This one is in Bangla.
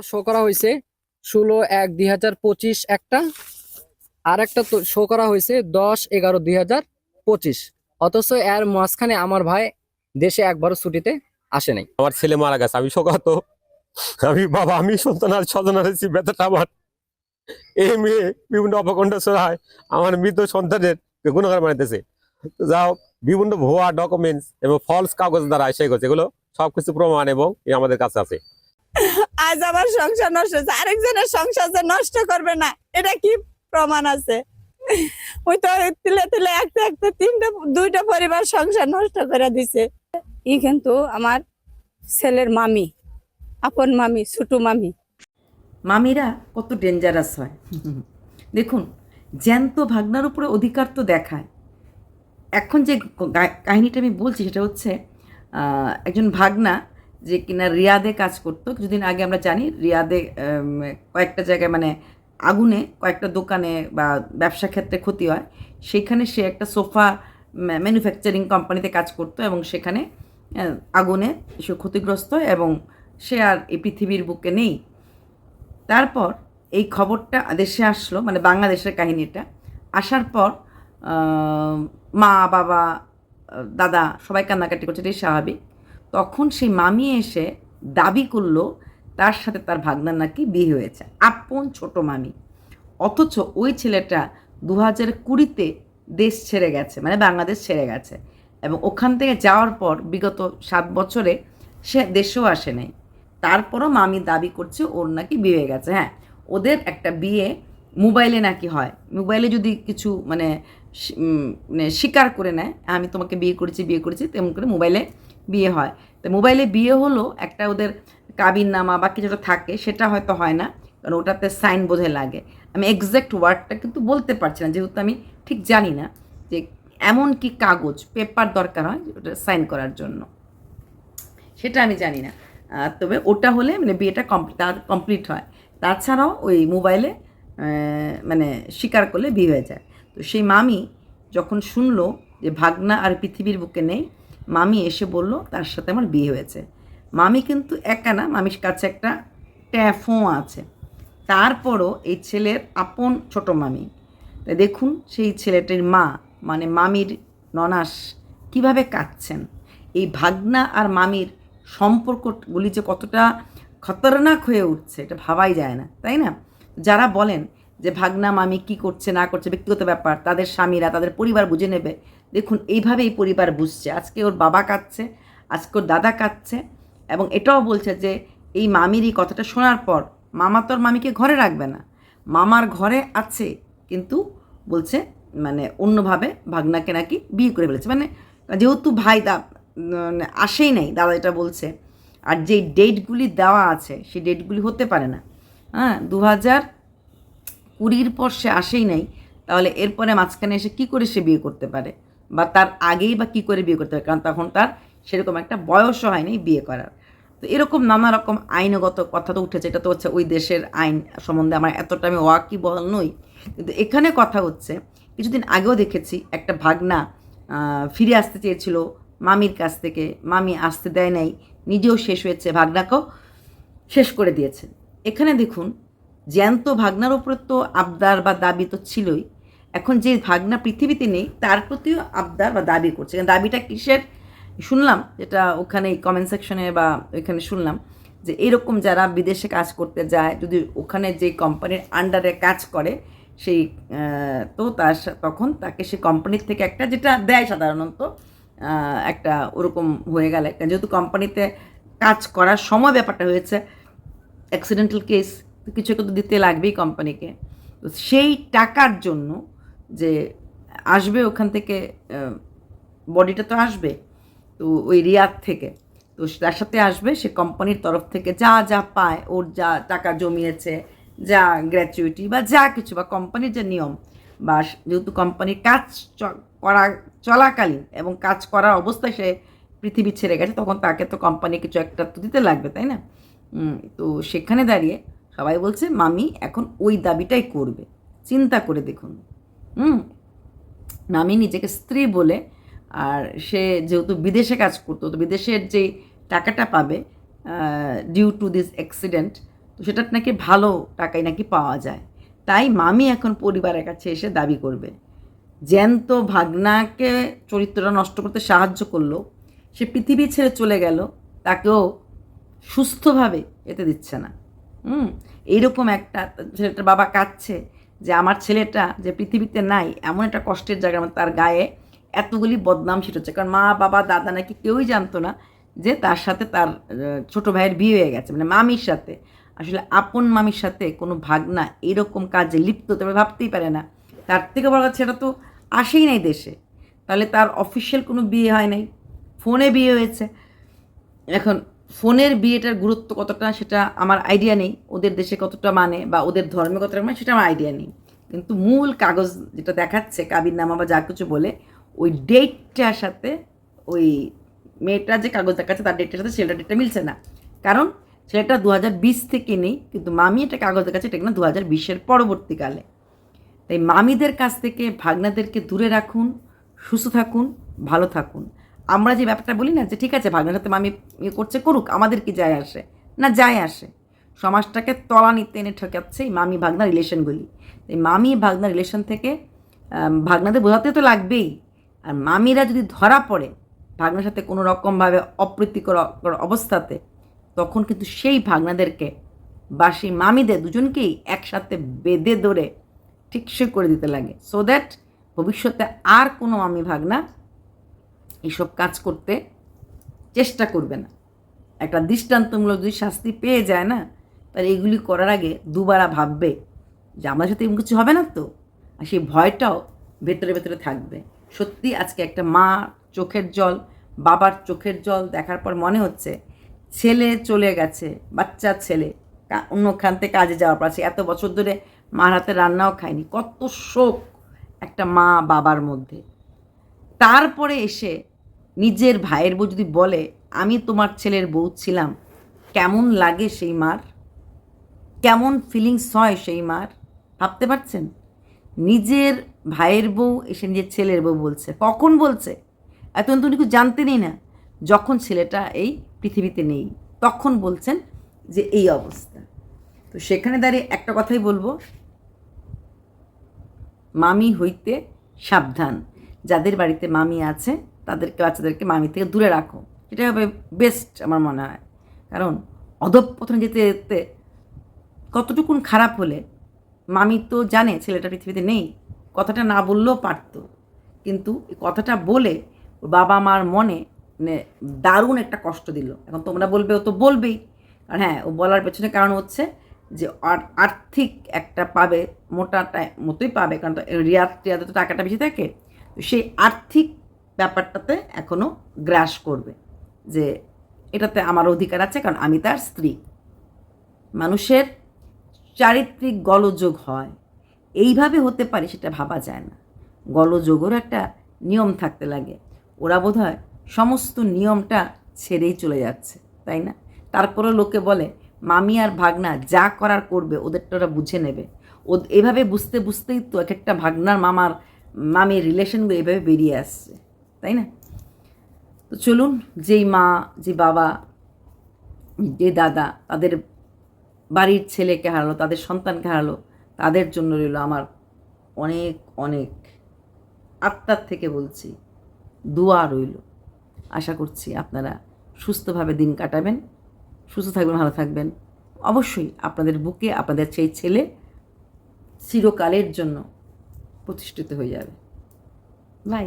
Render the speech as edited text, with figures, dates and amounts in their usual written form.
শো করা হয়েছে 16/1/2025 একটা, আর একটা তো শো করা হয়েছে 10/11/2025। অথচ এর মাঝখানে আমার ভাই দেশে একবারও ছুটিতে আসে নাই। আমার ছেলে মারা গেছে, আমি শোকাহত। আমি বাবা, আমি সন্তান আর স্বজন হারিয়েছি, ব্যথাটা আমার। এই মেয়ে বিভিন্ন অপকণ্ঠ ছড়ায় আমার মৃত সন্তানের গুণগান বানাইতেছে। যা হোক, বিভিন্ন ভুয়া ডকুমেন্টস এবং ফলস কাগজ দ্বারা এসে গেছে, এগুলো সবকিছু প্রমাণ এবং আমাদের কাছে আছে। আজ আমার সংসার নষ্ট হচ্ছে, আরেকজনের সংসার যে নষ্ট করবে না, এটা কি প্রমাণ আছে? ওই তো তিলে তিলে একটা একটা দুইটা পরিবার সংসার নষ্ট করে দিছে। ই কিন্তু আমার ছেলের মামি, আপন মামি, ছোট মামি। মামিরা কত ডেঞ্জারাস হয় দেখুন, জ্যান্ত ভাগনার উপরে অধিকার তো দেখায়। এখন যে কাহিনীটা আমি বলছি সেটা হচ্ছে একজন ভাগনা যে কিনা রিয়াদে কাজ করতো। কিছুদিন আগে আমরা জানি রিয়াদে কয়েকটা জায়গায় মানে আগুনে কয়েকটা দোকানে বা ব্যবসা ক্ষেত্রে ক্ষতি হয়। সেখানে সে একটা সোফা ম্যানুফ্যাকচারিং কোম্পানিতে কাজ করতো এবং সেখানে আগুনে সে ক্ষতিগ্রস্ত এবং সে আর এই পৃথিবীর বুকে নেই। তারপর এই খবরটা দেশে আসলো, মানে বাংলাদেশের কাহিনীটা আসার পর মা বাবা দাদা সবাই কান্নাকাটি করছে, এটাই স্বাভাবিক। তখন সেই মামি এসে দাবি করলো তার সাথে তার ভাগনার নাকি বিয়ে হয়েছে, আপন ছোট মামি। অথচ ওই ছেলেটা 2020-তে দেশ ছেড়ে গেছে, মানে বাংলাদেশ ছেড়ে গেছে, এবং ওখান থেকে যাওয়ার পর বিগত 7 বছরে সে দেশেও আসে নাই। তারপরও মামি দাবি করছে ওর নাকি বিয়ে হয়ে গেছে। হ্যাঁ, ওদের একটা বিয়ে মোবাইলে নাকি হয়। মোবাইলে যদি কিছু মানে স্বীকার করে নেয়, আমি তোমাকে বিয়ে করেছি তেমন করে মোবাইলে বিয়ে হয়। তো মোবাইলে বিয়ে হলো একটা ওদের কাবিননামা বা কিছুটা থাকে, সেটা হয়তো হয় না, কারণ ওটাতে সাইন বোধহয় লাগে। আমি এক্স্যাক্ট ওয়ার্ডটা কিন্তু বলতে পারছি না, যেহেতু আমি ঠিক জানি না যে এমন কি কাগজ পেপার দরকার হয় ওটা সাইন করার জন্য, সেটা আমি জানি না। তবে ওটা হলে মানে বিয়েটা কমপ্লিট হয়। তাছাড়াও ওই মোবাইলে মানে স্বীকার করলে বিয়ে হয়ে যায়। তো সেই মামি যখন শুনলো যে ভাগনা আর পৃথিবীর বুকে নেই, মামি এসে বলল তার সাথে আমার বিয়ে হয়েছে। মামি কিন্তু একা না, মামির কাছে একটা ট্যাফও আছে। তারপরও এই ছেলের আপন ছোট মামি। তাই দেখুন সেই ছেলেটির মা মানে মামির ননাস কিভাবে কাঁদছেন। এই ভাগনা আর মামির সম্পর্কগুলি যে কতটা খতরনাক হয়ে উঠছে এটা ভাবাই যায় না, তাই না? যারা বলেন যে ভাগনা মামি কি করছে না করছে ব্যক্তিগত ব্যাপার, তাদের স্বামীরা তাদের পরিবার বুঝে নেবে, দেখুন এইভাবে এই পরিবার বুঝছে। আজকে ওর বাবা কাঁদছে, আজকে ওর দাদা কাঁদছে, এবং এটাও বলছে যে এই মামির এই কথাটা শোনার পর মামা তোর মামিকে ঘরে রাখবে না, মামার ঘরে আছে, কিন্তু বলছে মানে অন্যভাবে ভাগনাকে নাকি বিয়ে করে ফেলেছে। মানে যেহেতু ভাই আসেই নাই, দাদা এটা বলছে, আর যেই ডেটগুলি দেওয়া আছে সেই ডেটগুলি হতে পারে না। হ্যাঁ, 2020 পর সে আসেই নাই, তাহলে এরপরে মাঝখানে এসে কী করে সে বিয়ে করতে পারে, বা তার আগেই বা কী করে বিয়ে করতে পারে, কারণ তখন তার সেরকম একটা বয়সও হয়নি বিয়ে করার। তো এরকম নানা রকম আইনগত কথা তো উঠেছে, এটা তো হচ্ছে ওই দেশের আইন সম্বন্ধে আমার এতটা আমি ওয়াকিবহাল নই। কিন্তু এখানে কথা হচ্ছে, কিছুদিন আগেও দেখেছি একটা ভাগনা ফিরে আসতে চেয়েছিল মামির কাছ থেকে, মামি আসতে দেয় নাই, নিজেও শেষ হয়েছে, ভাগনাকেও শেষ করে দিয়েছে। এখানে দেখুন, জ্যান্ত ভাগনার উপরে তো আবদার বা দাবি তো ছিলই, এখন যে ভাগনা পৃথিবীতে নেই তার প্রতিও আবদার বা দাবি করছে। দাবিটা কিসের শুনলাম, যেটা ওখানে কমেন্ট সেকশনে বা ওইখানে শুনলাম যে এরকম যারা বিদেশে কাজ করতে যায়, যদি ওখানে যে কোম্পানির আন্ডারে কাজ করে সেই তো তার তখন তাকে সেই কোম্পানির থেকে একটা যেটা দেয় সাধারণত একটা ওরকম হয়ে গেলে, যেহেতু কোম্পানিতে কাজ করার সময় ব্যাপারটা হয়েছে অ্যাক্সিডেন্টাল কেস, তো কিছু একটা তো দিতে লাগবেই কোম্পানিকে। তো সেই টাকার জন্য যে আসবে ওখান থেকে বডিটা তো আসবে, তো ওই রিয়াদ থেকে, তো তার সাথে আসবে সে কোম্পানির তরফ থেকে যা যা পায়, ওর যা টাকা জমিয়েছে, যা গ্র্যাচুইটি বা যা কিছু, বা কোম্পানির যে নিয়ম, বা যেহেতু কোম্পানির কাজ করা চলাকালীন এবং কাজ করার অবস্থায় সে পৃথিবী ছেড়ে গেছে, তখন তাকে তো কোম্পানি কিছু একটা তো দিতে লাগবে, তাই না? তো সেখানে দাঁড়িয়ে সবাই বলছে মামি এখন ওই দাবিটাই করবে। চিন্তা করে দেখুন, মামি নিজেকে স্ত্রী বলে, আর সে যেহেতু বিদেশে কাজ করতো, তো বিদেশের যে টাকাটা পাবে ডিউ টু দিস অ্যাক্সিডেন্ট, তো সেটা নাকি ভালো টাকায় নাকি পাওয়া যায়। তাই মামি এখন পরিবারের কাছে এসে দাবি করবে। জ্যান্ত ভাগনাকে চরিত্রটা নষ্ট করতে সাহায্য করলো, সে পৃথিবী ছেড়ে চলে গেল, তাকেও সুস্থভাবে যেতে দিচ্ছে না। এইরকম একটা ছেলেটার বাবা কাঁদছে যে আমার ছেলেটা যে পৃথিবীতে নাই, এমন একটা কষ্টের জায়গার মধ্যে তার গায়ে এতগুলি বদনাম ছিটেছে। কারণ মা বাবা দাদা নাকি কেউই জানতো না যে তার সাথে তার ছোট ভাইয়ের বিয়ে হয়ে গেছে, মানে মামির সাথে। আসলে আপন মামির সাথে কোনো ভাগনা এরকম কাজে লিপ্ত তবে ভাবতেই পারে না। তার থেকে বড় কথা, সেটা তো আসেই নাই দেশে, তাহলে তার অফিসিয়াল কোনো বিয়ে হয় নাই, ফোনে বিয়ে হয়েছে। এখন ফোনের বিয়েটার গুরুত্ব কতটা সেটা আমার আইডিয়া নেই, ওদের দেশে কতটা মানে বা ওদের ধর্মে কতটা মানে সেটা আমার আইডিয়া নেই। কিন্তু মূল কাগজ যেটা দেখাচ্ছে কাবিননামা বা যা কিছু বলে, ওই ডেটটার সাথে ওই মেয়েটা যে কাগজ দেখাচ্ছে তার ডেটটার সাথে ছেলেটার ডেটটা মিলছে না। কারণ ছেলেটা 2020 থেকে নেই, কিন্তু মামি একটা কাগজ দেখাচ্ছে এটা কিনা 2020-এর পরবর্তীকালে। তাই মামিদের কাছ থেকে ভাগনাদেরকে দূরে রাখুন, সুস্থ থাকুন, ভালো থাকুন। আমরা যে ব্যাপারটা বলি না যে ঠিক আছে ভাগনার সাথে মামি ইয়ে করছে করুক, আমাদের কি যায় আসে না, যায় আসে। সমাজটাকে তলানিতে এনে ঠকাচ্ছে এই মামি ভাগনা রিলেশনগুলি। এই মামি ভাগনা রিলেশন থেকে ভাগনাদের বোঝাতে তো লাগবেই। আর মামিরা যদি ধরা পড়ে ভাগনার সাথে কোনো রকমভাবে অপ্রীতিকর অবস্থাতে, তখন কিন্তু সেই ভাগনাদেরকে বা সেই মামিদের দুজনকেই একসাথে বেঁধে ধরে ঠিকসই করে দিতে লাগে, সো দ্যাট ভবিষ্যতে আর কোনো মামি ভাগনা এইসব কাজ করতে চেষ্টা করবে না। একটা দৃষ্টান্তমূলক যদি শাস্তি পেয়ে যায় না, তাহলে এগুলি করার আগে দুবার ভাববে যে আমার সাথে এমন কিছু হবে না তো। আর সেই ভয়টাও ভেতরে ভেতরে থাকবে। সত্যি আজকে একটা মা চোখের জল, বাবার চোখের জল দেখার পর মনে হচ্ছে ছেলে চলে গেছে, বাচ্চা ছেলে অন্যখান থেকে কাজে যাওয়ার পর, এত বছর ধরে মার হাতে রান্নাও খায়নি, কত শোক একটা মা বাবার মধ্যে। তারপরে এসে নিজের ভাইয়ের বউ যদি বলে আমি তোমার ছেলের বউ ছিলাম, কেমন লাগে সেই মার, কেমন ফিলিংস হয় সেই মার, ভাবতে পারছেন? নিজের ভাইয়ের বউ এসে নিজের ছেলের বউ বলছে, কখন বলছে? এতক্ষণ তো কিছু জানতেনই না, যখন ছেলেটা এই পৃথিবীতে নেই তখন বলছেন যে এই অবস্থা। তো সেখানে দাঁড়িয়ে একটা কথাই বলবো, মামি হইতে সাবধান। যাদের বাড়িতে মামি আছে তাদেরকে বাচ্চাদেরকে মামি থেকে দূরে রাখো, সেটাই হবে বেস্ট আমার মনে হয়। কারণ অধঃপতনে যেতে যেতে কতটুকুন খারাপ হলে, মামি তো জানে ছেলেটা পৃথিবীতে নেই, কথাটা না বললেও পারতো, কিন্তু এই কথাটা বলে বাবা মার মনে মানে দারুণ একটা কষ্ট দিল। এখন তোমরা বলবে ও তো বলবেই, আর হ্যাঁ, ও বলার পেছনে কারণ হচ্ছে যে আর্থিক একটা পাবে, মতোই পাবে, কারণ রিয়াতে তো টাকাটা বেশি থাকে। তো সেই আর্থিক ব্যাপারটাতে এখনও গ্রাস করবে যে এটাতে আমার অধিকার আছে, কারণ আমি তার স্ত্রী। মানুষের চারিত্রিক গলযোগ হয়, এইভাবে হতে পারে সেটা ভাবা যায় না। গলযোগেরও একটা নিয়ম থাকতে লাগে। ওরা বোধহয় সমস্ত নিয়মটা ছেড়েই চলে যাচ্ছে, তাই না? তারপরে লোকে বলে মামি আর ভাগনা যা করার করবে, ওদেরটা ওরা বুঝে নেবে। এভাবে বুঝতে বুঝতেই তো এক একটা ভাগনার মামির রিলেশনগুলো এভাবে বেরিয়ে আসছে, তাই না? তো চলুন, যেই মা, যে বাবা, যে দাদা তাদের বাড়ির ছেলেকে হারালো, তাদের সন্তানকে হারালো, তাদের জন্য রইল আমার অনেক অনেক আত্মার থেকে বলছি দোয়া রইল। আশা করছি আপনারা সুস্থভাবে দিন কাটাবেন, সুস্থ থাকবেন, ভালো থাকবেন। অবশ্যই আপনাদের বুকে আপনাদের সেই ছেলে চিরকালের জন্য প্রতিষ্ঠিত হয়ে যাবে। বাই।